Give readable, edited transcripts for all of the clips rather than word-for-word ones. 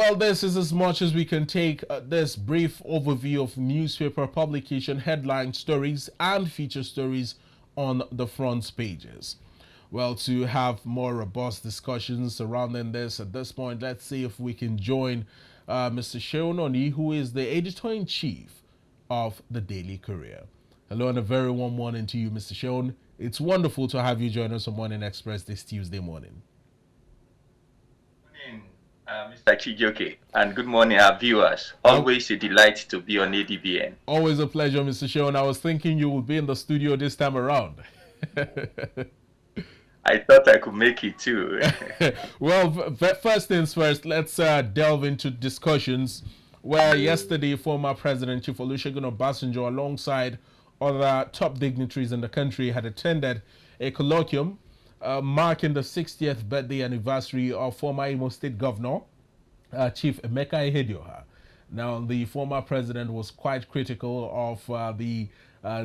Well, this is as much as we can take this brief overview of newspaper publication headline stories and feature stories on the front pages. Well, to have more robust discussions surrounding this at this point, let's see if we can join Mr. Seuni Oni, who is the editor-in-chief of the Daily Courier. Hello and a very warm morning to you, Mr. Seuni. It's wonderful to have you join us on Morning Express this Tuesday morning. Mr. Chijoke, and good morning, our viewers. Always a delight to be on ADBN. Always a pleasure, Mr. Seuni. I was thinking you would be in the studio this time around. I thought I could make it too. Well, first things first, let's delve into discussions where yesterday former President Chief Olusegun Obasanjo, alongside other top dignitaries in the country, had attended a colloquium marking the 60th birthday anniversary of former Imo State Governor, Chief Emeka Ihedioha. Now, the former president was quite critical of the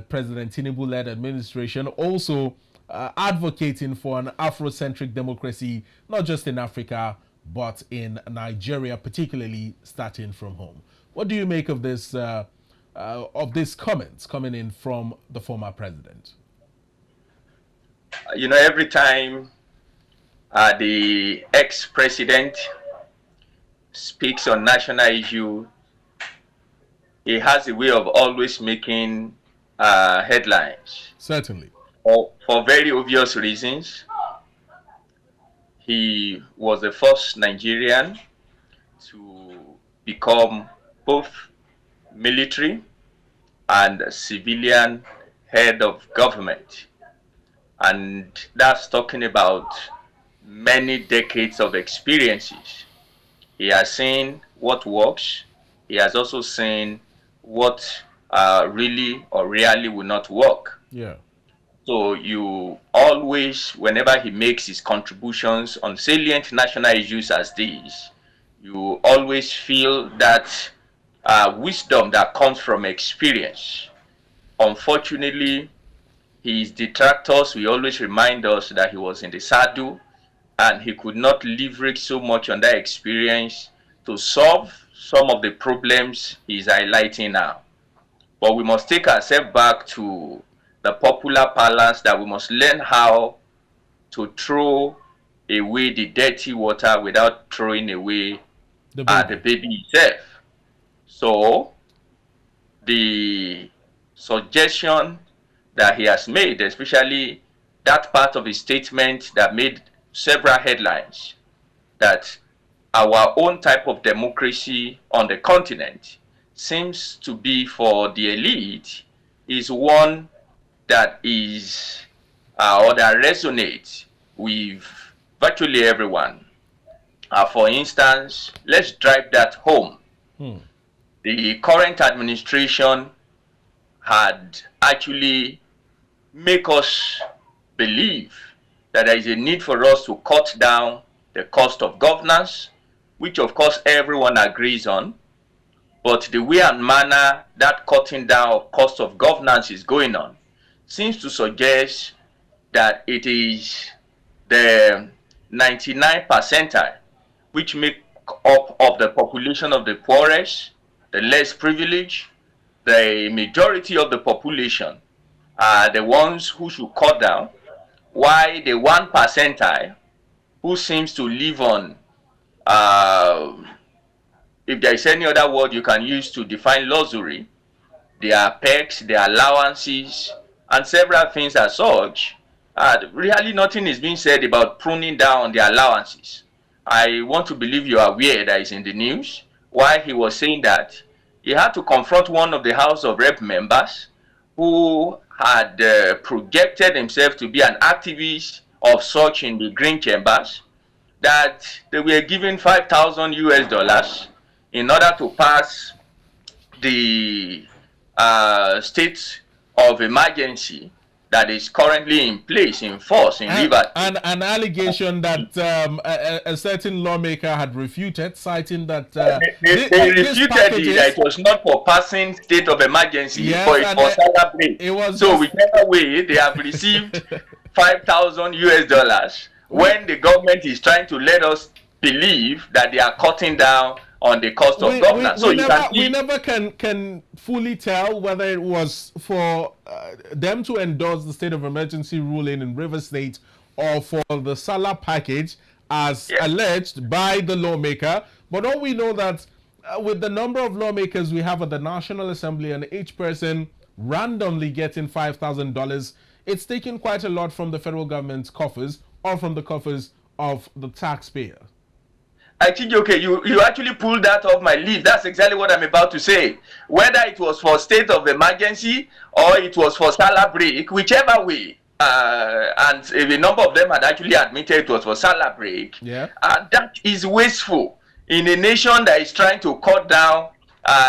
President Tinubu-led administration, also advocating for an Afrocentric democracy, not just in Africa, but in Nigeria, particularly starting from home. What do you make of this, of these comments coming in from the former president? You know, every time the ex-president speaks on national issue, he has a way of always making headlines. Certainly. For very obvious reasons. He was the first Nigerian to become both military and civilian head of government. And that's talking about many decades of experiences. He has seen what works. He has also seen what really or really will not work. Yeah. So you always, whenever he makes his contributions on salient national issues as these, you always feel that wisdom that comes from experience. Unfortunately, his detractors will always remind us that he was in the saddle and he could not leverage so much on that experience to solve some of the problems he's highlighting now. But we must take ourselves back to the popular parlance that we must learn how to throw away the dirty water without throwing away the baby itself. So the suggestion that he has made, especially that part of his statement that made several headlines, that our own type of democracy on the continent seems to be for the elite, is one that is or that resonates with virtually everyone. For instance, let's drive that home. The current administration had actually make us believe that there is a need for us to cut down the cost of governance, which of course everyone agrees on. But the way and manner that cutting down of cost of governance is going on seems to suggest that it is the 99th percentile, which make up of the population of the poorest, the less privileged, the majority of the population are the ones who should cut down, while the 1 percentile, who seems to live on, if there is any other word you can use to define luxury, their perks, their allowances, and several things as such, really nothing is being said about pruning down their allowances. I want to believe you are aware that is in the news. Why he was saying that, he had to confront one of the House of Rep members who had projected himself to be an activist of such in the Green Chambers, that they were given $5,000 US in order to pass the state of emergency that is currently in place, in force, in Rivers. And an allegation that a certain lawmaker had refuted, citing that they refuted it, that it was not for passing state of emergency, yes, but it was celebrate. So whichever way, they have received $5,000 US when the government is trying to let us believe that they are cutting down on the cost of governance. So we never can fully tell whether it was for them to endorse the state of emergency ruling in Rivers State or for the Salah package as alleged by the lawmaker. But all we know that with the number of lawmakers we have at the National Assembly and each person randomly getting $5,000, it's taken quite a lot from the federal government's coffers or from the coffers of the taxpayer. Okay, you actually pulled that off my lip. That's exactly what I'm about to say. Whether it was for state of emergency or it was for Salah break, whichever way, and a number of them had actually admitted it was for Salah break, that is wasteful. In a nation that is trying to cut down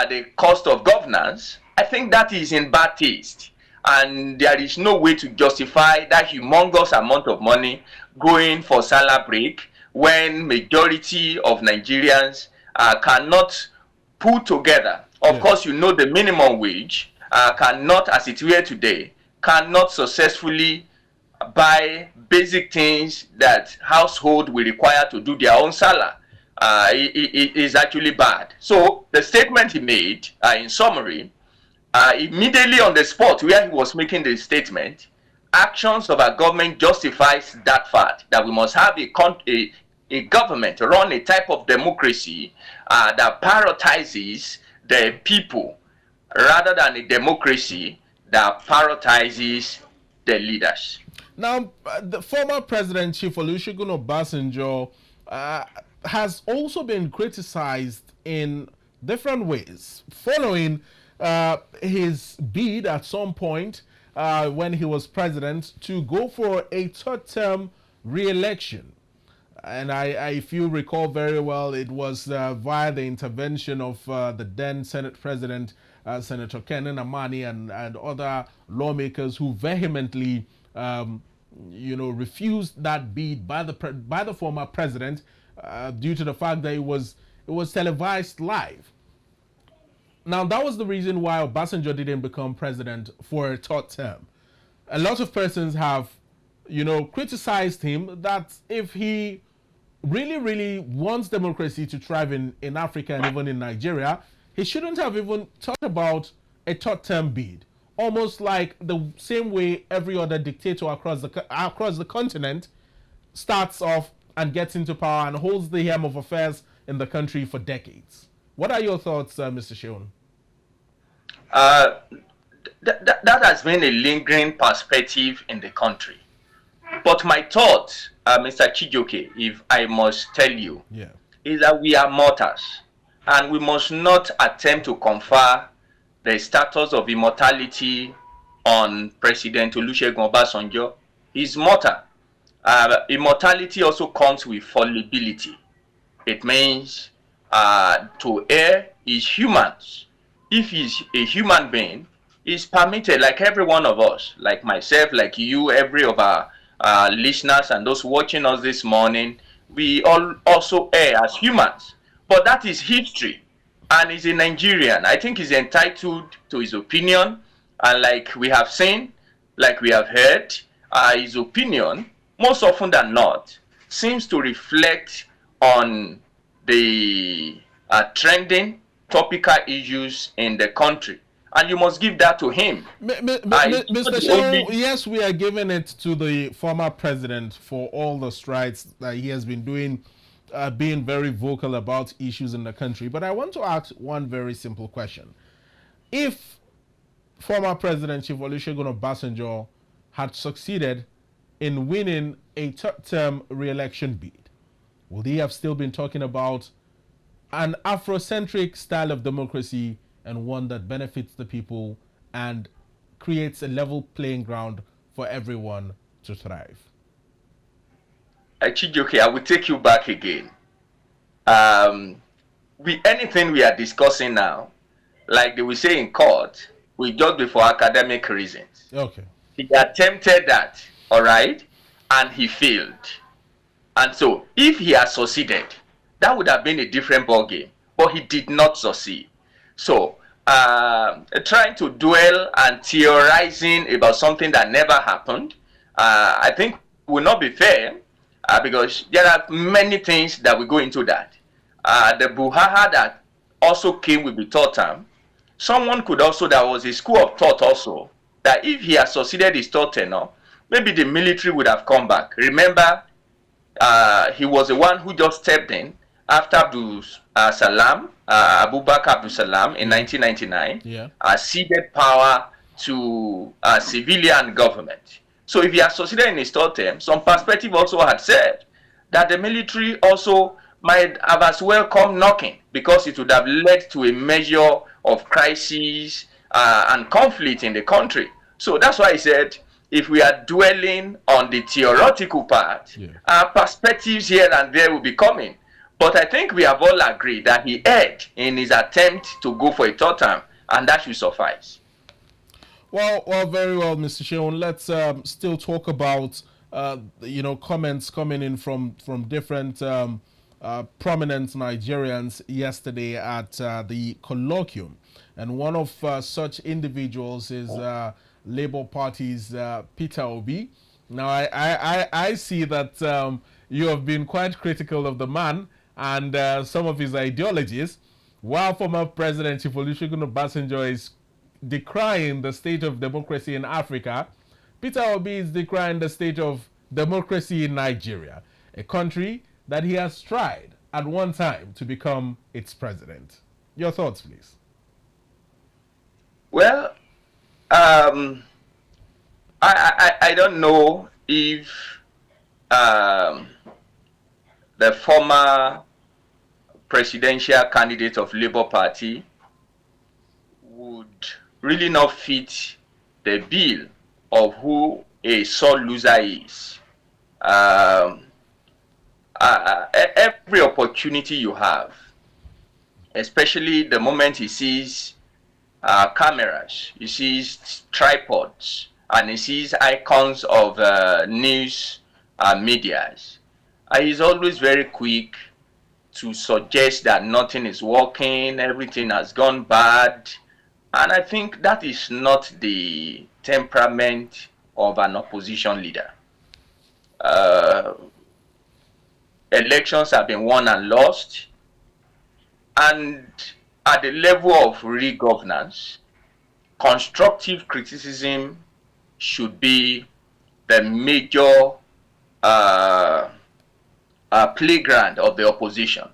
the cost of governance, I think that is in bad taste. And there is no way to justify that humongous amount of money going for Salah break when majority of Nigerians cannot put together. Of course, you know the minimum wage cannot, as it were today, cannot successfully buy basic things that household will require to do their own Salah. It is actually bad. So the statement he made, in summary, immediately on the spot where he was making the statement, actions of our government justifies that fact that we must have a government run a type of democracy that prioritizes the people rather than a democracy that prioritizes the leaders. Now, the former President Chief Olusegun Obasanjo has also been criticized in different ways following his bid at some point when he was president to go for a third-term re-election. And if you recall very well, it was via the intervention of the then Senate President, Senator Kenan Amani, and other lawmakers who vehemently, refused that bid by the former president due to the fact that it was televised live. Now, that was the reason why Obasanjo didn't become president for a third term. A lot of persons have, criticized him that if he really wants democracy to thrive in Africa and even in Nigeria, he shouldn't have even thought about a third term bid. Almost like the same way every other dictator across the continent starts off and gets into power and holds the helm of affairs in the country for decades. What are your thoughts, Mr. Seuni? That has been a lingering perspective in the country. But my thought, Mr. Chijoke, if I must tell you, is that we are mortals and we must not attempt to confer the status of immortality on President Olusegun Obasanjo. He's mortal. Immortality also comes with fallibility. It means to err is humans. If he's a human being, it's permitted, like every one of us, like myself, like you, every of our listeners and those watching us this morning, we all also err as humans. But that is history. And he's a Nigerian. I think he's entitled to his opinion. And like we have seen, like we have heard, his opinion, most often than not, seems to reflect on the trending topical issues in the country. And you must give that to him. Mr. Seuni, yes, we are giving it to the former president for all the strides that he has been doing, being very vocal about issues in the country. But I want to ask one very simple question. If former President Chief Olusegun Obasanjo had succeeded in winning a third-term re-election bid, would he have still been talking about an Afrocentric style of democracy and one that benefits the people and creates a level playing ground for everyone to thrive? Chijoke, I will take you back again. Anything we are discussing now, like they will say in court, we judge before academic reasons. Okay. He attempted that, all right, and he failed. And so, if he had succeeded, that would have been a different ballgame. But he did not succeed. So, trying to dwell and theorizing about something that never happened, I think will not be fair. because there are many things that will go into that. The Buhaha that also came with the third term, someone could also, there was a school of thought also, that if he had succeeded his third tenure, maybe the military would have come back. Remember, he was the one who just stepped in after Abubakar Abdul Salam in 1999, ceded power to civilian government. So if he had succeeded in his third term, some perspective also had said that the military also might have as well come knocking, because it would have led to a measure of crisis and conflict in the country. So that's why I said, if we are dwelling on the theoretical part, perspectives here and there will be coming. But I think we have all agreed that he erred in his attempt to go for a third term, and that should suffice. Well, very well, Mr. Seun. Let's still talk about comments coming in from different prominent Nigerians yesterday at the colloquium, and one of such individuals is Labour Party's Peter Obi. Now, I see that you have been quite critical of the man and some of his ideologies, while former President Olusegun Obasanjo is decrying the state of democracy in Africa. Peter Obi is decrying the state of democracy in Nigeria, a country that he has tried at one time to become its president. Your thoughts, please. Well, I don't know if the former presidential candidate of Labour Party would really not fit the bill of who a sore loser is. Every opportunity you have, especially the moment he sees cameras, he sees tripods, and he sees icons of news medias, he's always very quick to suggest that nothing is working, everything has gone bad. And I think that is not the temperament of an opposition leader. Elections have been won and lost, and at the level of real governance, constructive criticism should be the major playground of the opposition.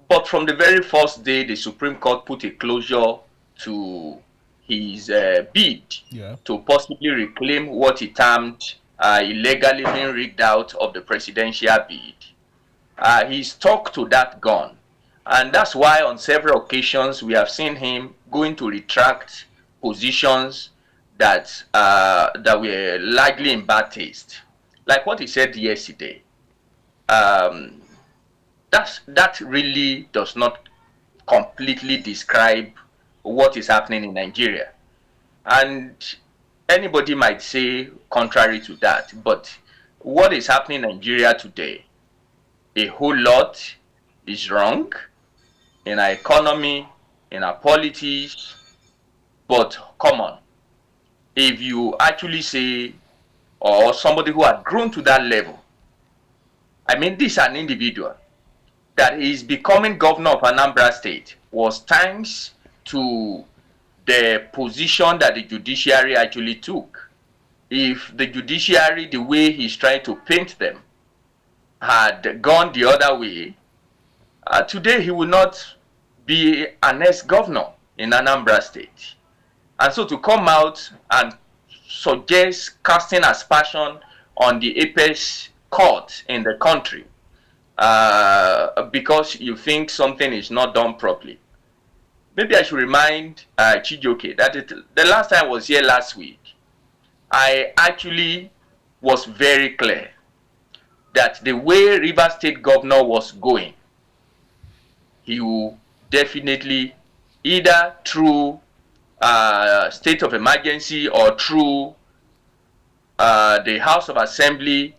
But from the very first day, the Supreme Court put a closure to his bid to possibly reclaim what he termed illegally being rigged out of the presidential bid. He stuck to that gun. And that's why on several occasions we have seen him going to retract positions that were largely in bad taste. Like what he said yesterday. That really does not completely describe what is happening in Nigeria. And anybody might say contrary to that, but what is happening in Nigeria today, a whole lot is wrong in our economy, in our politics. But come on, if you actually say, or somebody who had grown to that level, I mean, this is an individual that is becoming governor of Anambra State was thanks to the position that the judiciary actually took. If the judiciary, the way he's trying to paint them, had gone the other way, today he would not be an ex-governor in Anambra State. And so to come out and suggest casting aspersion on the apex court in the country because you think something is not done properly. Maybe I should remind Chijoke that the last time I was here last week, I actually was very clear that the way Rivers State Governor was going, he will definitely either through state of emergency or through the House of Assembly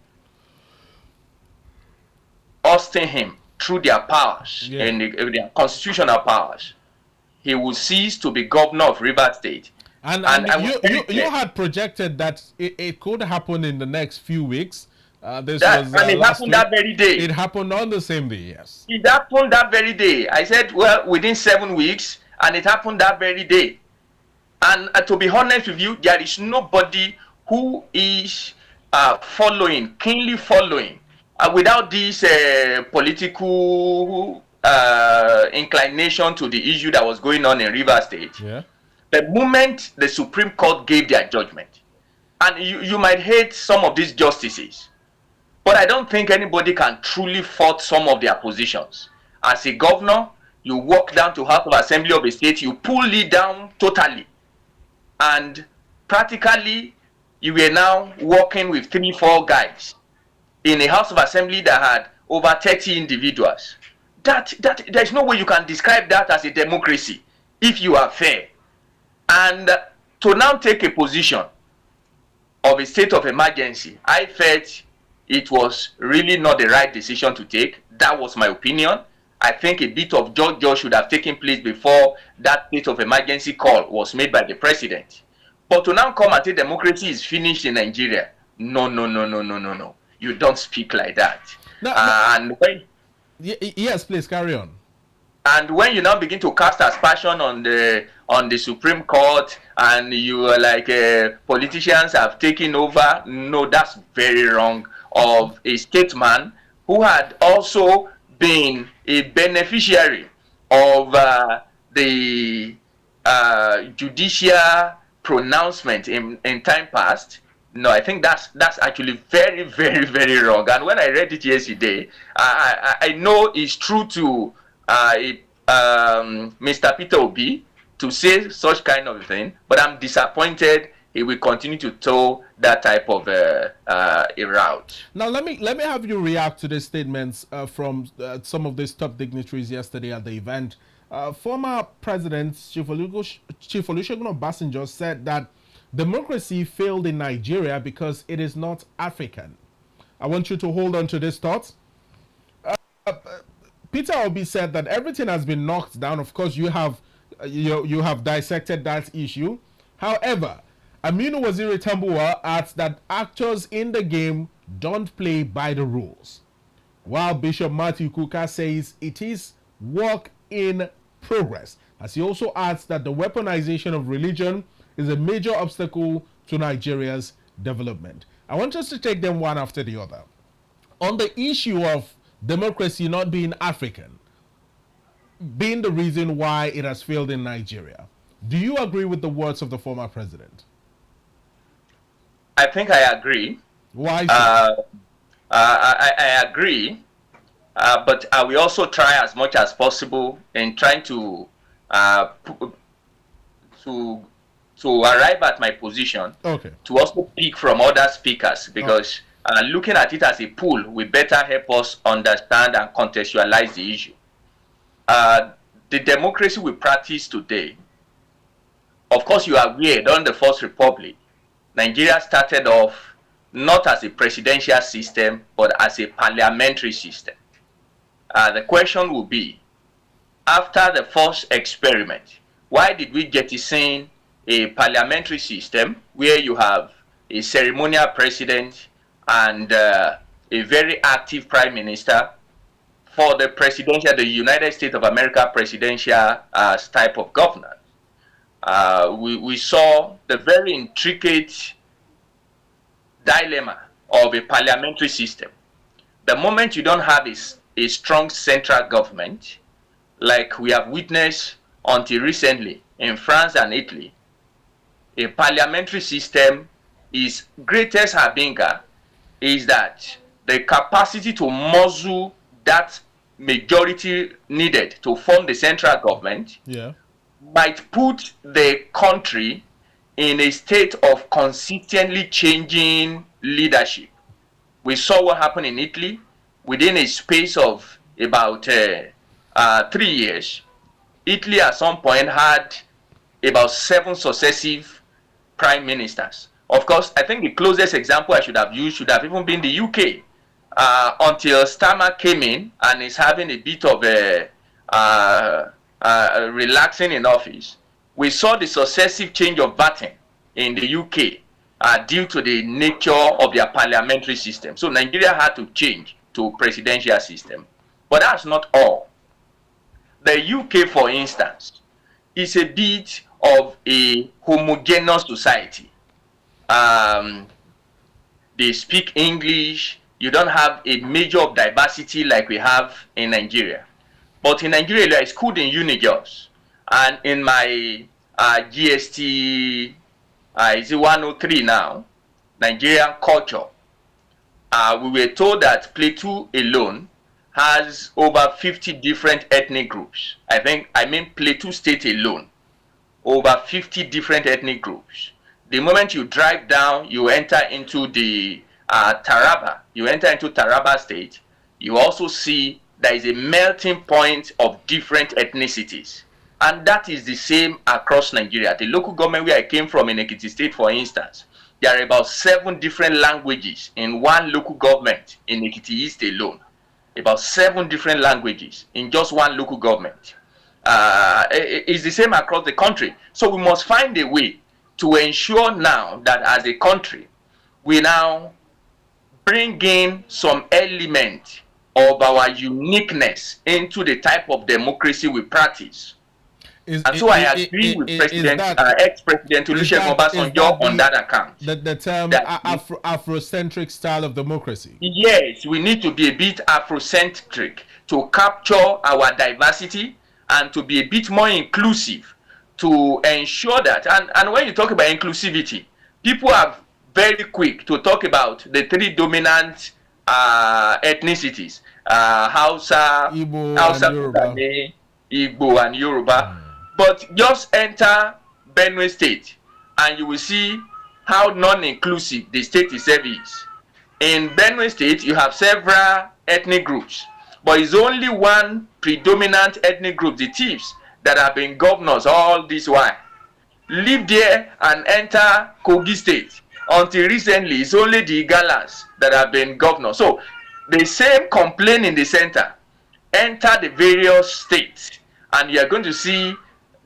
ousting him through their powers and their constitutional powers, he will cease to be governor of Rivers State. And you had projected that it could happen in the next few weeks. This That, was and it last happened week. that very day. It happened on the same day, yes. It happened that very day. I said, well, within 7 weeks, and it happened that very day. And to be honest with you, there is nobody who is keenly following, without this political inclination to the issue that was going on in Rivers State. Yeah. The moment the Supreme Court gave their judgment, and you might hate some of these justices, but I don't think anybody can truly fault some of their positions. As a governor, you walk down to House of Assembly of a state, you pull it down totally. And practically, you were now working with 3-4 guys in a House of Assembly that had over 30 individuals. There's no way you can describe that as a democracy if you are fair. And to now take a position of a state of emergency, I felt it was really not the right decision to take. That was my opinion. I think a bit of judge should have taken place before that state of emergency call was made by the president. But to now come and say democracy is finished in Nigeria, no. You don't speak like that. And when yes, please carry on. And when you now begin to cast aspersion on the Supreme Court, and you are like politicians have taken over, no, that's very wrong. Of a statesman who had also been a beneficiary of the judicial pronouncement in time past. No, I think that's actually very, very, very wrong. And when I read it yesterday, I know it's true to Mr. Peter Obi to say such kind of thing, but I'm disappointed he will continue to toe that type of a route. Now, let me have you react to the statements from some of these top dignitaries yesterday at the event. Former President Chief Olusegun Obasanjo said that democracy failed in Nigeria because it is not African. I want you to hold on to this thought. Peter Obi said that everything has been knocked down. Of course, you have dissected that issue. However, Aminu Waziri Tambuwa adds that actors in the game don't play by the rules, while Bishop Matthew Kuka says it is work in progress, as he also adds that the weaponization of religion is a major obstacle to Nigeria's development. I want us to take them one after the other. On the issue of democracy not being African, being the reason why it has failed in Nigeria, do you agree with the words of the former president? I think I agree. Why so? I agree, but I will also try as much as possible in trying to arrive at my position. Okay. To also pick from other speakers, because looking at it as a pool will better help us understand and contextualize the issue. The democracy we practice today, of course, you are aware, during the First Republic, Nigeria started off not as a presidential system, but as a parliamentary system. The question will be, after the first experiment, why did we jettison a parliamentary system where you have a ceremonial president and a very active prime minister for the United States of America presidential type of governance? We saw the very intricate dilemma of a parliamentary system. The moment you don't have a strong central government, like we have witnessed until recently in France and Italy, a parliamentary system is greatest harbinger is that the capacity to muzzle that majority needed to form the central government might put the country in a state of consistently changing leadership. We saw what happened in Italy. Within a space of about 3 years, Italy at some point had about 7 successive prime ministers. Of course, I think the closest example I should have used should have even been the UK, until Starmer came in and is having a bit of a relaxing in office. We saw the successive change of baton in the UK. due to the nature of their parliamentary system. So Nigeria had to change to presidential system. But that's not all. The UK, for instance, is a bit of a homogeneous society. They speak English. You don't have a measure of diversity like we have in Nigeria. But in Nigeria, there is schooled in Unijos. And in my GST, is it 103 now, Nigerian culture, we were told that Plateau alone has over 50 different ethnic groups. I mean Plateau State alone, over 50 different ethnic groups. The moment you drive down, you enter into the Taraba, you enter into Taraba State, you also see there is a melting point of different ethnicities. And that is the same across Nigeria. The local government where I came from in Ekiti State, for instance, there are about 7 different languages in one local government in Ekiti East alone. About 7 different languages in just one local government. It's the same across the country. So we must find a way to ensure now that as a country, we now bring in some element of our uniqueness into the type of democracy we practice. I agree with ex-President Olusegun Obasanjo on that account. The term Afrocentric style of democracy. Yes, we need to be a bit Afrocentric to capture our diversity and to be a bit more inclusive to ensure that. And when you talk about inclusivity, people are very quick to talk about the 3 dominant ethnicities: Hausa, Fulani, Igbo, and Yoruba. But just enter Benue State and you will see how non-inclusive the state itself is. In Benue State, you have several ethnic groups, but it's only one predominant ethnic group, the Chiefs, that have been governors all this while. Live there and enter Kogi State. Until recently, it's only the Igalas that have been governors. So the same complaint in the center. Enter the various states, and you are going to see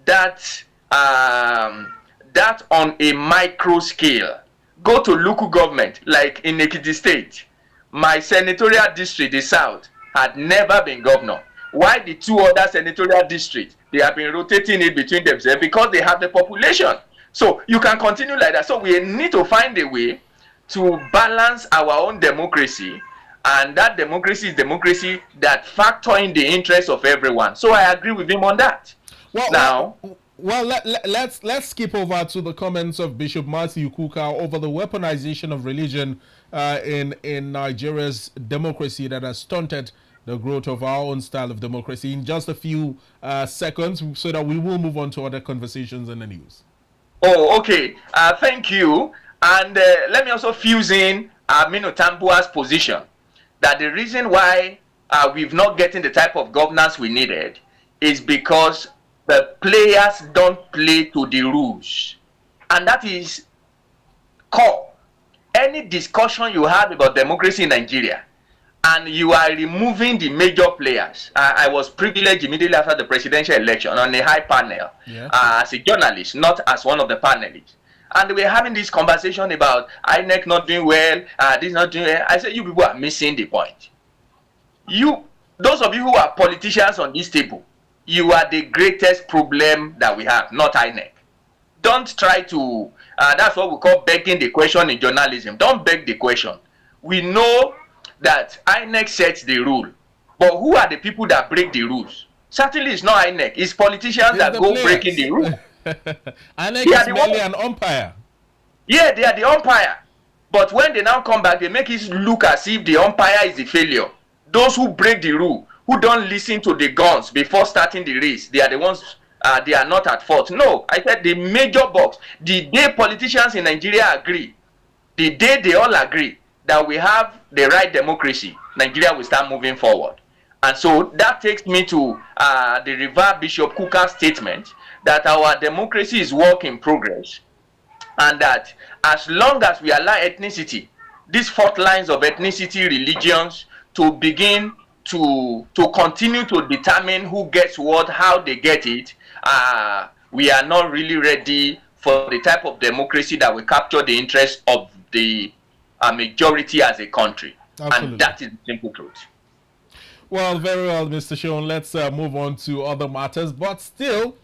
that that on a micro scale. Go to local government, like in Ekiti State. My senatorial district, the South, had never been governor. Why the 2 other senatorial districts, they have been rotating it between themselves? Because they have the population. So you can continue like that. So we need to find a way to balance our own democracy, and that democracy is democracy that factor in the interests of everyone. So I agree with him on that. Let's skip over to the comments of Bishop Matthew Kuka over the weaponization of religion in Nigeria's democracy that has stunted the growth of our own style of democracy, in just a few seconds, so that we will move on to other conversations in the news. Oh, okay. Thank you. And let me also fuse in Aminu Tambuwa's position that the reason why we've not getting the type of governance we needed is because the players don't play to the rules. And that is core. Any discussion you have about democracy in Nigeria, and you are removing the major players. I was privileged immediately after the presidential election on a high panel as a journalist, not as one of the panelists. And we were having this conversation about INEC not doing well, this not doing well. I said, you people are missing the point. Those of you who are politicians on this table, you are the greatest problem that we have, not INEC. Don't try to, that's what we call begging the question in journalism. Don't beg the question. We know that INEC sets the rule, but who are the people that break the rules? Certainly it's not INEC, it's politicians that go breaking the rule. INEC is merely an umpire. Yeah, they are the umpire. But when they now come back, they make it look as if the umpire is the failure. Those who break the rule, who don't listen to the guns before starting the race, they are the ones, they are not at fault. No, I said the major box. The day politicians in Nigeria agree, the day they all agree that we have the right democracy, Nigeria will start moving forward. And so that takes me to the Reverend Bishop Kuka's statement that our democracy is work in progress, and that as long as we allow ethnicity, these 4 lines of ethnicity, religions, to begin to continue to determine who gets what, how they get it, we are not really ready for the type of democracy that will capture the interests of the majority as a country. Absolutely. And that is the simple truth. Well, very well, Mr. Sean. Let's move on to other matters. But still,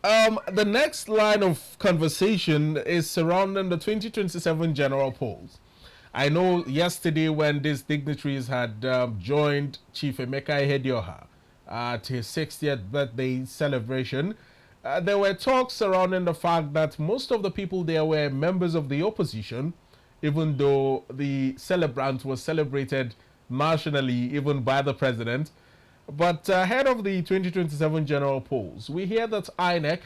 the next line of conversation is surrounding the 2027 general polls. I know yesterday when these dignitaries had joined Chief Emeka Ihedioha at his 60th birthday celebration, there were talks surrounding the fact that most of the people there were members of the opposition, even though the celebrant was celebrated nationally, even by the president. But ahead of the 2027 general polls, we hear that INEC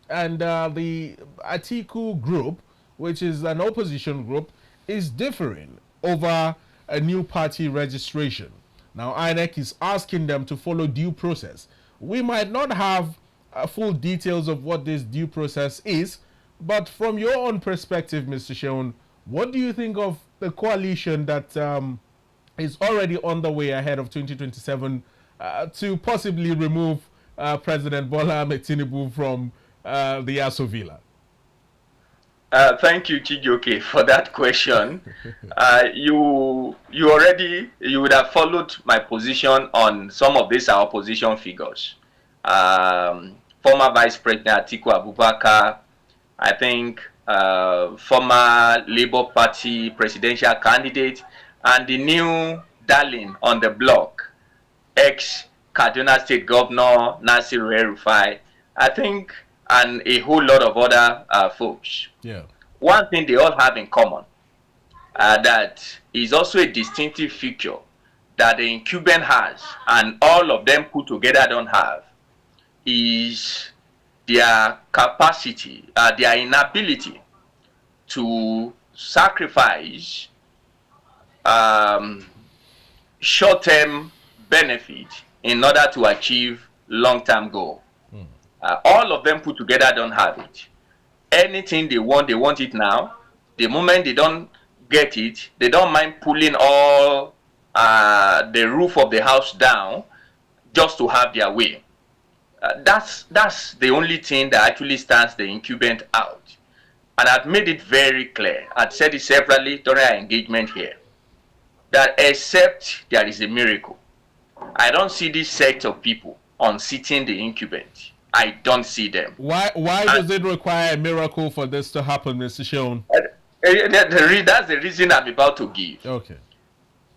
and the Atiku group, which is an opposition group, is differing over a new party registration. Now, INEC is asking them to follow due process. We might not have full details of what this due process is, but from your own perspective, Mr. Sheon, what do you think of the coalition that is already on the way ahead of 2027 to possibly remove President Bola Ahmed Tinubu from the Aso Villa? Thank you, Chijoke, for that question. You would have followed my position on some of these opposition figures. Former Vice President Atiku Abubakar, I think former Labour Party presidential candidate, and the new darling on the block, ex-Kaduna State Governor Nasir El-Rufai, I think, and a whole lot of other folks. Yeah. One thing they all have in common that is also a distinctive feature that the incumbent has, and all of them put together don't have, is their capacity, their inability to sacrifice short-term benefit in order to achieve long-term goal. All of them put together don't have it. Anything they want it now. The moment they don't get it, they don't mind pulling all the roof of the house down just to have their way. That's the only thing that actually stands the incumbent out. And I've made it very clear, I've said it severally during our engagement here, that except there is a miracle, I don't see this set of people unseating the incumbent. I don't see them. Why does it require a miracle for this to happen, Mr. Sean? That's the reason I'm about to give. Okay.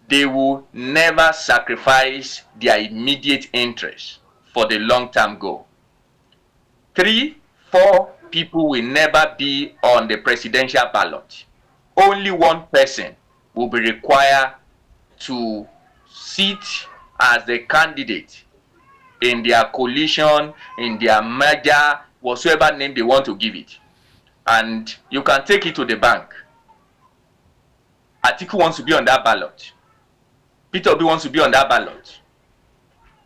They will never sacrifice their immediate interest for the long-term goal. 3, 4 people will never be on the presidential ballot. Only one person will be required to sit as the candidate in their coalition, in their merger, whatsoever name they want to give it. And you can take it to the bank. Atiku wants to be on that ballot. Peter Obi wants to be on that ballot.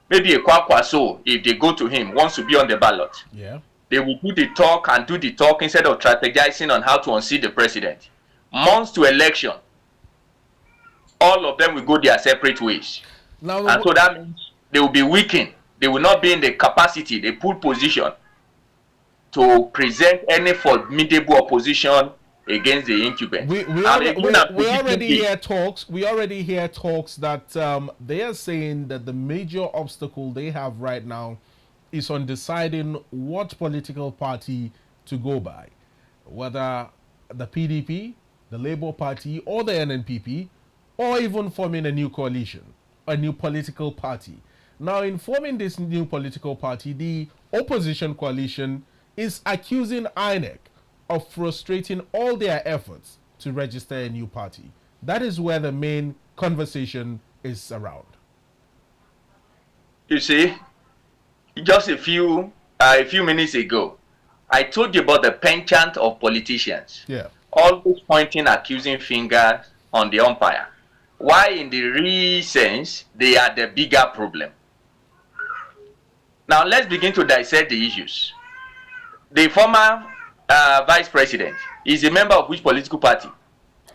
Maybe a Kwakwaso, if they go to him, wants to be on the ballot. Yeah. They will do the talk and do the talk instead of strategizing on how to unseat the president. Months to election, all of them will go their separate ways. Now, and so that means they will be weakened. They will not be in the capacity, the pool position to present any formidable opposition against the incumbent. We already hear talks. We already hear talks that they are saying that the major obstacle they have right now is on deciding what political party to go by, whether the PDP, the Labour Party, or the NNPP, or even forming a new coalition, a new political party. Now, in forming this new political party, the opposition coalition is accusing INEC of frustrating all their efforts to register a new party. That is where the main conversation is around. You see, just a few minutes ago, I told you about the penchant of politicians. Yeah. Always pointing accusing fingers on the umpire. Why in the real sense, they are the bigger problem. Now, let's begin to dissect the issues. The former vice president is a member of which political party?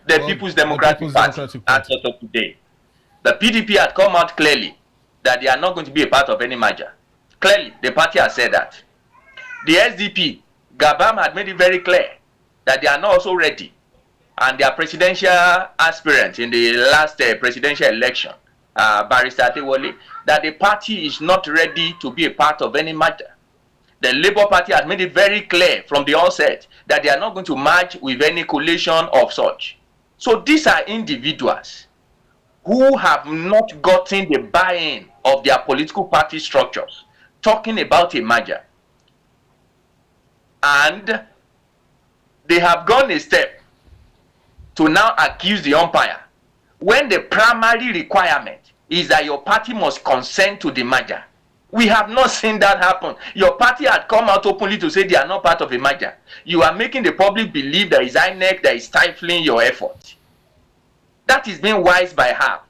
The People's Democratic Party. As of today. The PDP had come out clearly that they are not going to be a part of any merger. Clearly, the party has said that. The SDP, Gabam had made it very clear that they are not also ready. And their presidential aspirant in the last presidential election, Barrister Adewale, that the party is not ready to be a part of any matter. The Labour Party has made it very clear from the onset that they are not going to merge with any coalition of such. So these are individuals who have not gotten the buy-in of their political party structures, talking about a merger. And they have gone a step to now accuse the umpire when the primary requirement is that your party must consent to the merger. We have not seen that happen. Your party had come out openly to say they are not part of a merger. You are making the public believe there is INEC that is stifling your effort. That is being wise by half.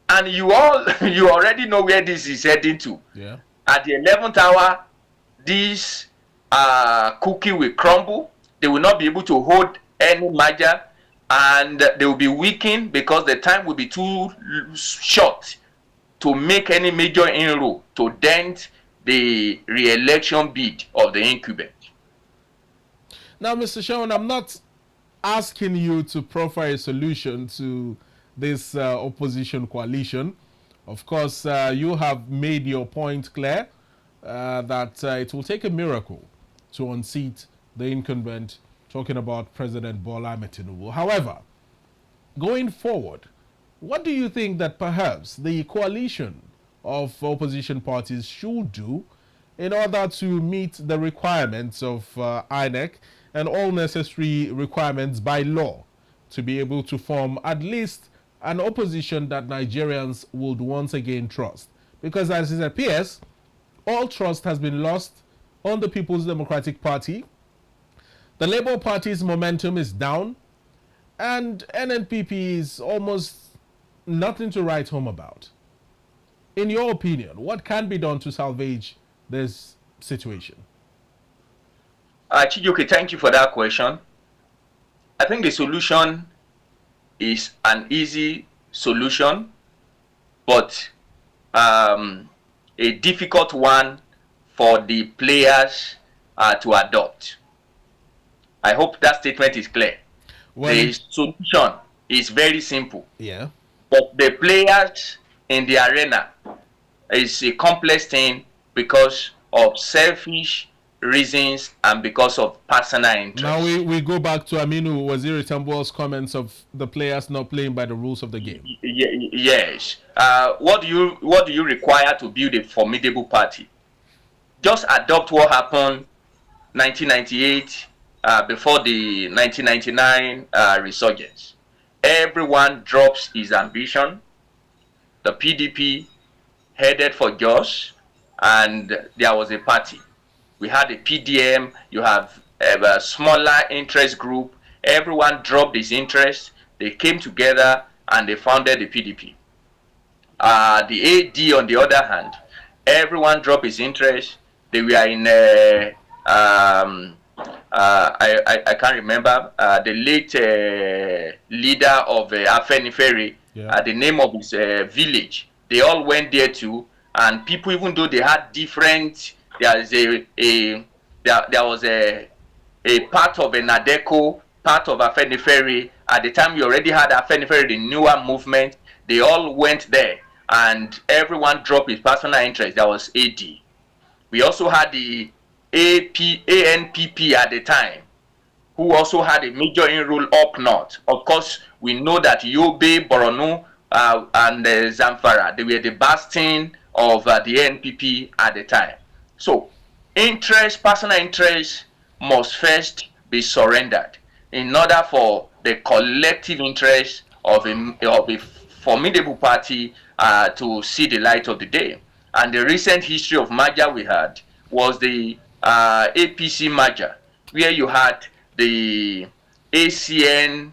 And you already know where this is heading to. Yeah. At the 11th hour, this cookie will crumble. They will not be able to hold any merger, and they will be weakened because the time will be too short to make any major inroad to dent the re-election bid of the incumbent. Now, Mr. Seun, I'm not asking you to proffer a solution to this opposition coalition. Of course, you have made your point clear that it will take a miracle to unseat the incumbent, talking about President Bola Ahmed Tinubu. However, going forward, what do you think that perhaps the coalition of opposition parties should do in order to meet the requirements of INEC and all necessary requirements by law to be able to form at least an opposition that Nigerians would once again trust? Because as it appears, all trust has been lost on the People's Democratic Party. The Labour Party's momentum is down, and NNPP is almost nothing to write home about. In your opinion, what can be done to salvage this situation? Chijuke, thank you for that question. I think the solution is an easy solution, but a difficult one for the players to adopt. I hope that statement is clear. Well, the solution is very simple. Yeah. But the players in the arena is a complex thing because of selfish reasons and because of personal interest. Now we go back to Aminu Waziri Tambuwal's comments of the players not playing by the rules of the game. Yes. What do you require to build a formidable party? Just adopt what happened 1998 before the 1999 resurgence. Everyone drops his ambition. The PDP headed for Jos, and there was a party. We had a PDM, you have a smaller interest group. Everyone dropped his interest. They came together and they founded the PDP. The AD, on the other hand, everyone dropped his interest. They were in I can't remember the late leader of Afenifere, the name of his village. They all went there too, and people, even though they had different, there was a part of a Nadeco, part of Afenifere. At the time, you already had Afenifere, the newer movement. They all went there, and everyone dropped his personal interest. That was AD. We also had the ANPP at the time, who also had a major inroad up north. Of course, we know that Yobe, Borno, and Zamfara, they were the bastion of the NPP at the time. So, personal interest must first be surrendered in order for the collective interest of a formidable party to see the light of the day. And the recent history of merger we had was the APC merger, where you had the ACN,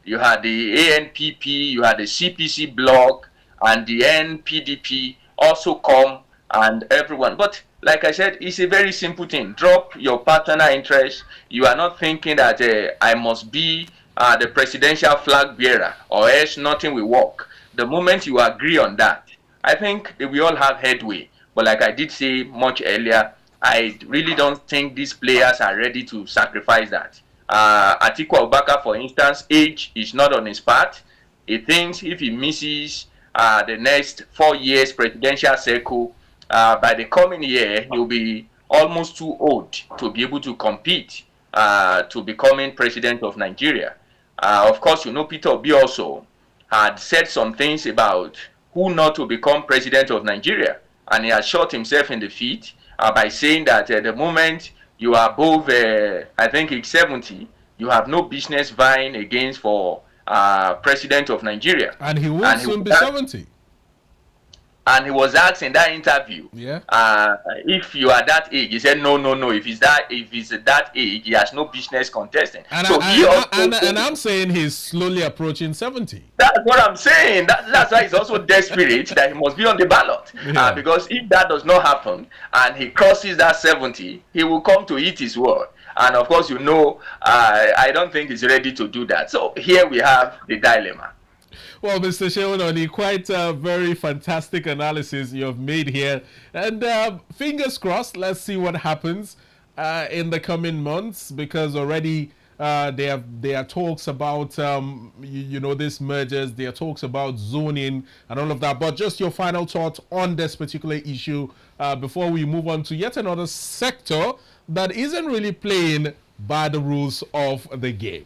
you had the ANPP, you had the CPC bloc, and the NPDP also come, and everyone. But like I said, it's a very simple thing. Drop your personal interest. You are not thinking that I must be the presidential flag bearer, or else nothing will work. The moment you agree on that, I think we all have headway. But like I did say much earlier, I really don't think these players are ready to sacrifice that. Atiku Abubakar, for instance, age is not on his part. He thinks if he misses the next 4 years presidential cycle, by the coming year, he'll be almost too old to be able to compete to becoming president of Nigeria. Of course, Peter Obi also had said some things about who not to become president of Nigeria, and he has shot himself in the feet by saying that the moment you are above, I think it's 70, you have no business vying against for president of Nigeria. And he will soon be 70. And he was asked in that interview, if you are that age. He said, no. If he's that age, he has no business contesting. And, so and I'm saying he's slowly approaching 70. That's what I'm saying. That's why he's also desperate that he must be on the ballot. Because if that does not happen and he crosses that 70, he will come to eat his word. And of course, I don't think he's ready to do that. So here we have the dilemma. Well, Mr. Seuni Oni, quite a very fantastic analysis you have made here. And fingers crossed, let's see what happens in the coming months, because already there are talks about, these mergers, there are talks about zoning and all of that. But just your final thought on this particular issue before we move on to yet another sector that isn't really playing by the rules of the game.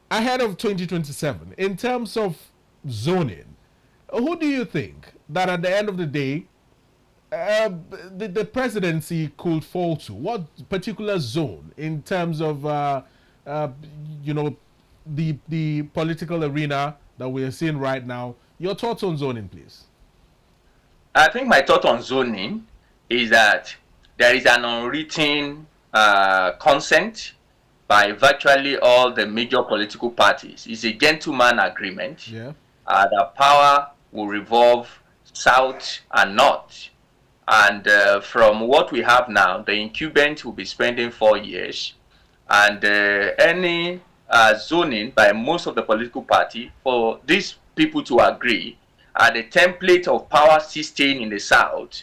Ahead of 2027, in terms of zoning, who do you think that at the end of the day the presidency could fall to? What particular zone in terms of the political arena that we are seeing right now? Your thoughts on zoning, please. I think my thought on zoning is that there is an unwritten consent by virtually all the major political parties. It's a gentleman agreement. The power will revolve south and north. And from what we have now, the incumbent will be spending 4 years. And any zoning by most of the political party for these people to agree, the template of power staying in the south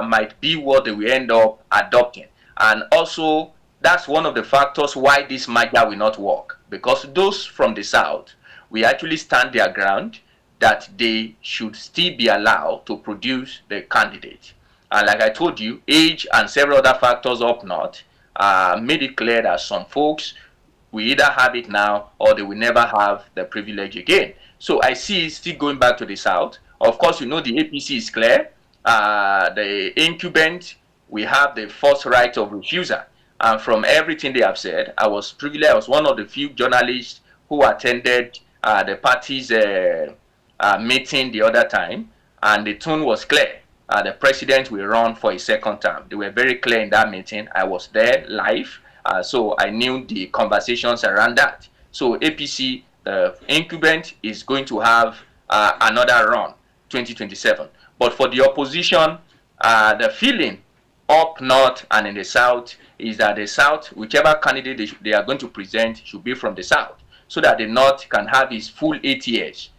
might be what they will end up adopting. And also, that's one of the factors why this merger will not work, because those from the south will actually stand their ground that they should still be allowed to produce the candidate. And like I told you, age and several other factors up north made it clear that some folks will either have it now or they will never have the privilege again. So I see it still going back to the south. Of course, the APC is clear. The incumbent, we have the first right of refusal. And from everything they have said, I was privileged. I was one of the few journalists who attended the party's meeting the other time, and the tone was clear. The president will run for a second term. They were very clear in that meeting. I was there live, so I knew the conversations around that. So APC, the incumbent, is going to have another run, 2027. But for the opposition, the feeling up north and in the south is that the south, whichever candidate they are going to present, should be from the south, so that the north can have his full 8 years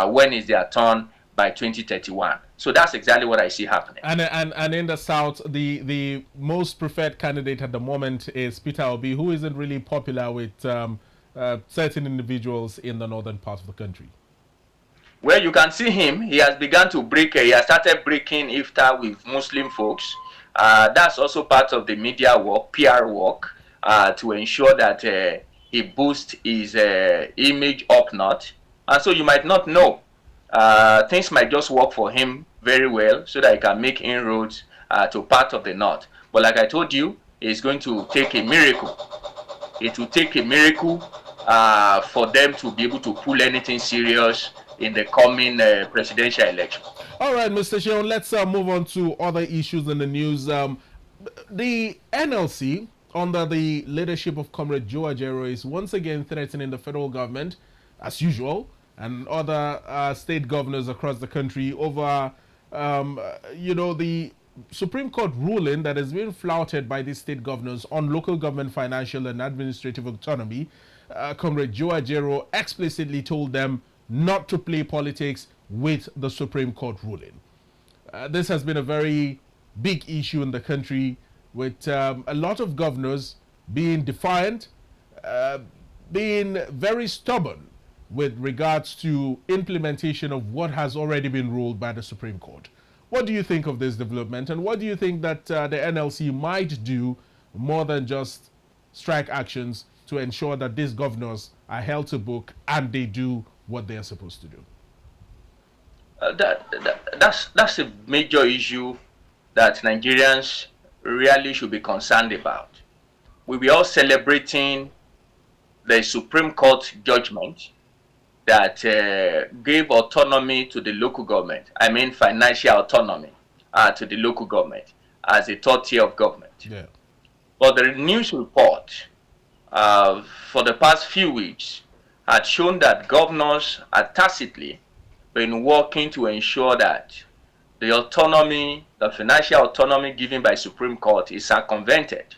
when it's their turn by 2031. So that's exactly what I see happening. And in the south, the most preferred candidate at the moment is Peter Obi, who isn't really popular with certain individuals in the northern part of the country. Well, you can see him. He has begun to break. He has started breaking iftar with Muslim folks. That's also part of the media work, PR work, to ensure that he boosts his image up north. And so you might not know. Things might just work for him very well so that he can make inroads to part of the north. But like I told you, it's going to take a miracle. It will take a miracle for them to be able to pull anything serious in the coming presidential election. All right, Mr. Seuni, let's move on to other issues in the news. The NLC, under the leadership of Comrade Joe Ajaero, is once again threatening the federal government, as usual, and other state governors across the country over, the Supreme Court ruling that has been flouted by these state governors on local government financial and administrative autonomy. Comrade Joe Ajaero explicitly told them not to play politics with the Supreme Court ruling. This has been a very big issue in the country. with a lot of governors being defiant, uh, being very stubborn with regards to implementation of what has already been ruled by the Supreme Court. What do you think of this development, and what do you think that the NLC might do more than just strike actions to ensure that these governors are held to book and they do what they are supposed to do? That's a major issue that Nigerians really should be concerned about. We were all celebrating the Supreme Court judgment that gave autonomy to the local government. I mean financial autonomy to the local government as a third tier of government. Yeah. But the news report for the past few weeks had shown that governors are tacitly been working to ensure that the autonomy, the financial autonomy given by Supreme Court is circumvented.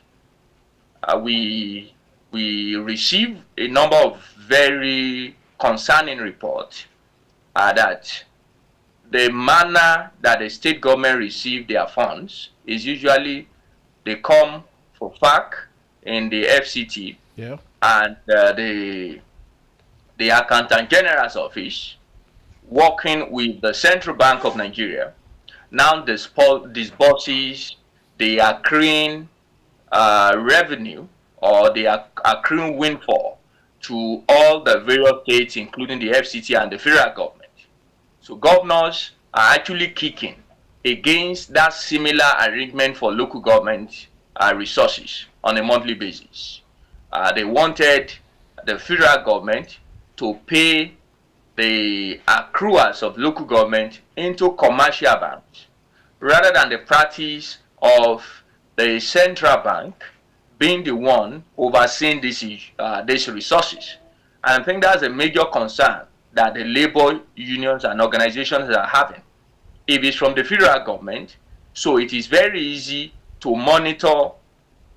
We received a number of very concerning reports that the manner that the state government receive their funds is usually they come for FAC in the FCT, Yeah. and the Accountant General's office working with the Central Bank of Nigeria now disburses the accruing revenue or the accruing windfall to all the various states, including the FCT and the federal government. So governors are actually kicking against that similar arrangement for local government resources on a monthly basis. They wanted the federal government to pay the accruals of local government into commercial banks rather than the practice of the central bank being the one overseeing these resources. And I think that's a major concern that the labor unions and organizations are having. If it's from the federal government, so it is very easy to monitor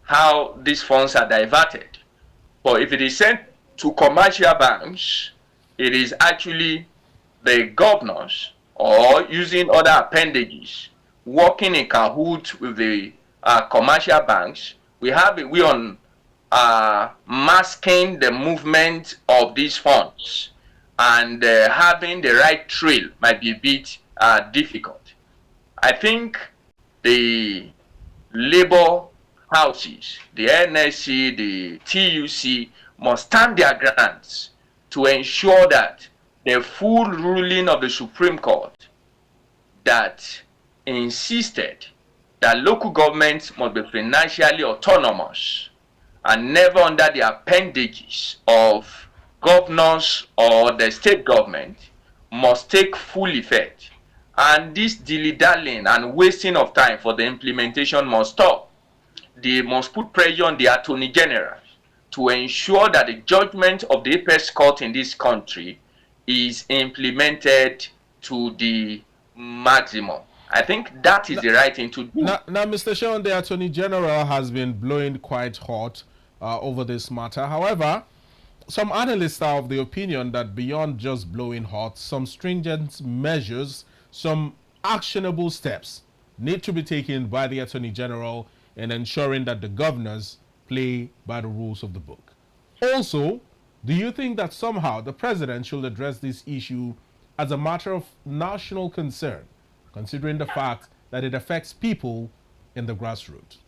how these funds are diverted. But if it is sent to commercial banks, it is actually the governors or using other appendages working in cahoots with the commercial banks. We have a way on masking the movement of these funds, and having the right trail might be a bit difficult. I think the labor houses, the NLC, the TUC must stand their grounds to ensure that the full ruling of the Supreme Court that insisted that local governments must be financially autonomous and never under the appendages of governors or the state government must take full effect. And this dilly-dallying and wasting of time for the implementation must stop. They must put pressure on the Attorney General to ensure that the judgment of the apex court in this country is implemented to the maximum. I think that is the right thing to do. Now, Mr. Sean, the Attorney General has been blowing quite hot over this matter. However, some analysts are of the opinion that beyond just blowing hot, some stringent measures, some actionable steps need to be taken by the Attorney General in ensuring that the governors play by the rules of the book. Also, do you think that somehow the president should address this issue as a matter of national concern, considering the fact that it affects people in the grassroots,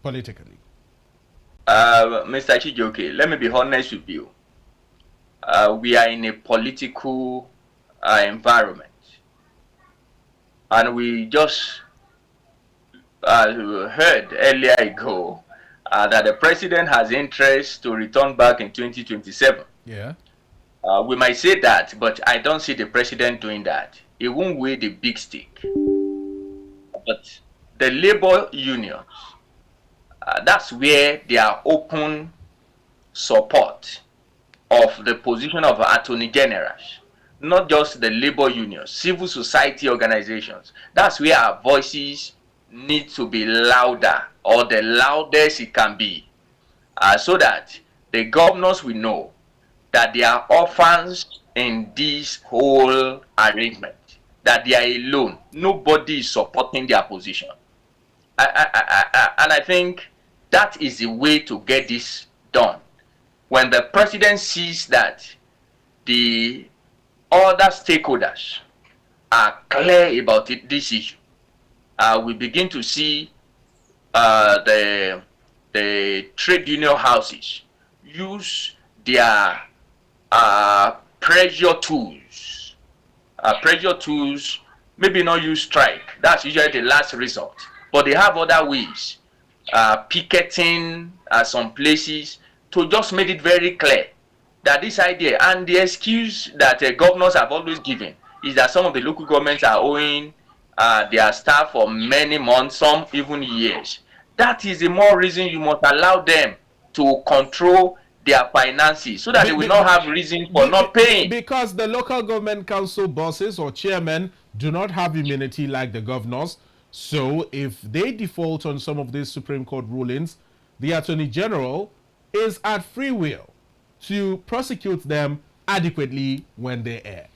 politically? Mr. Chijoke, let me be honest with you. We are in a political environment, and we just heard earlier ago that the president has interest to return back in 2027. Yeah. We might say that, but I don't see the president doing that. He won't weigh the big stick. But the labor unions, that's where their open support of the position of attorney generals, not just the labor unions, civil society organizations. That's where our voices need to be louder, or the loudest it can be, so that the governors will know that they are orphans in this whole arrangement, that they are alone. Nobody is supporting their position. And I think that is the way to get this done. When the president sees that the other stakeholders are clear about this issue, we begin to see the trade union houses use their pressure tools. Maybe not use strike. That's usually the last resort. But they have other ways. Picketing at some places to just make it very clear that this idea, and the excuse that governors have always given is that some of the local governments are owing their staff for many months, some even years. That is the more reason you must allow them to control their finances so that they will not have reason for not paying. Because the local government council bosses or chairmen do not have immunity like the governors. So if they default on some of these Supreme Court rulings, the Attorney General is at free will to prosecute them adequately when they err.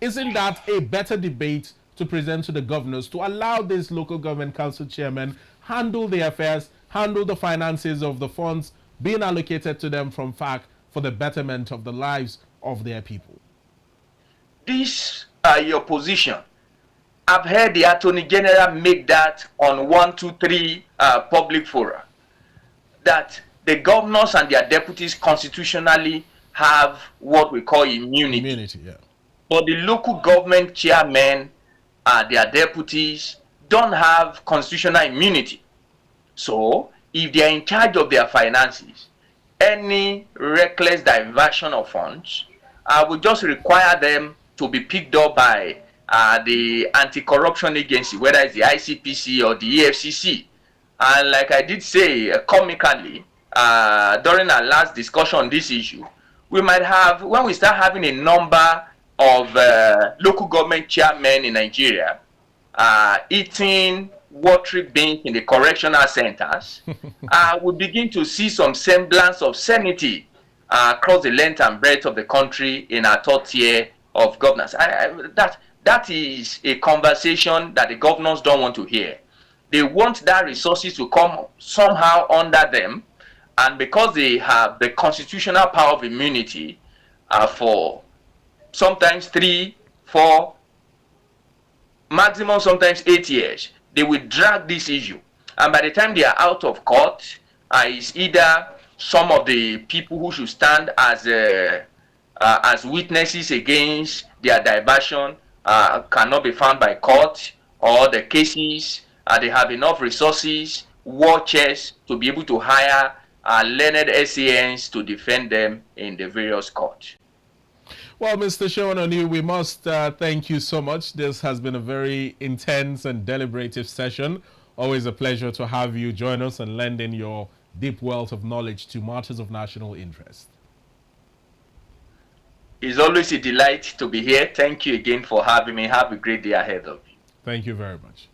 Isn't that a better debate to present to the governors to allow these local government council chairmen handle their affairs, handle the finances of the funds being allocated to them from FAC for the betterment of the lives of their people? This your position. I've heard the Attorney General make that on 1, 2, 3 public fora, that the governors and their deputies constitutionally have what we call immunity. Yeah. But the local government chairmen and their deputies don't have constitutional immunity. So if they are in charge of their finances, any reckless diversion of funds will just require them to be picked up by the anti-corruption agency, whether it's the ICPC or the EFCC. And like I did say comically during our last discussion on this issue, we might have, when we start having a number of local government chairmen in Nigeria eating watery beans in the correctional centers, we begin to see some semblance of sanity across the length and breadth of the country in our third tier of governance. That is a conversation that the governors don't want to hear. They want that resources to come somehow under them, and because they have the constitutional power of immunity for sometimes 3, 4, maximum sometimes 8 years, they will drag this issue. And by the time they are out of court, it's either some of the people who should stand as witnesses against their diversion cannot be found by court, or the cases they have enough resources, war chests, to be able to hire learned SANs to defend them in the various courts. Well, Mr. Seuni Oni, we must thank you so much. This has been a very intense and deliberative session. Always a pleasure to have you join us and lend in your deep wealth of knowledge to matters of national interest. It's always a delight to be here. Thank you again for having me. Have a great day ahead of you. Thank you very much.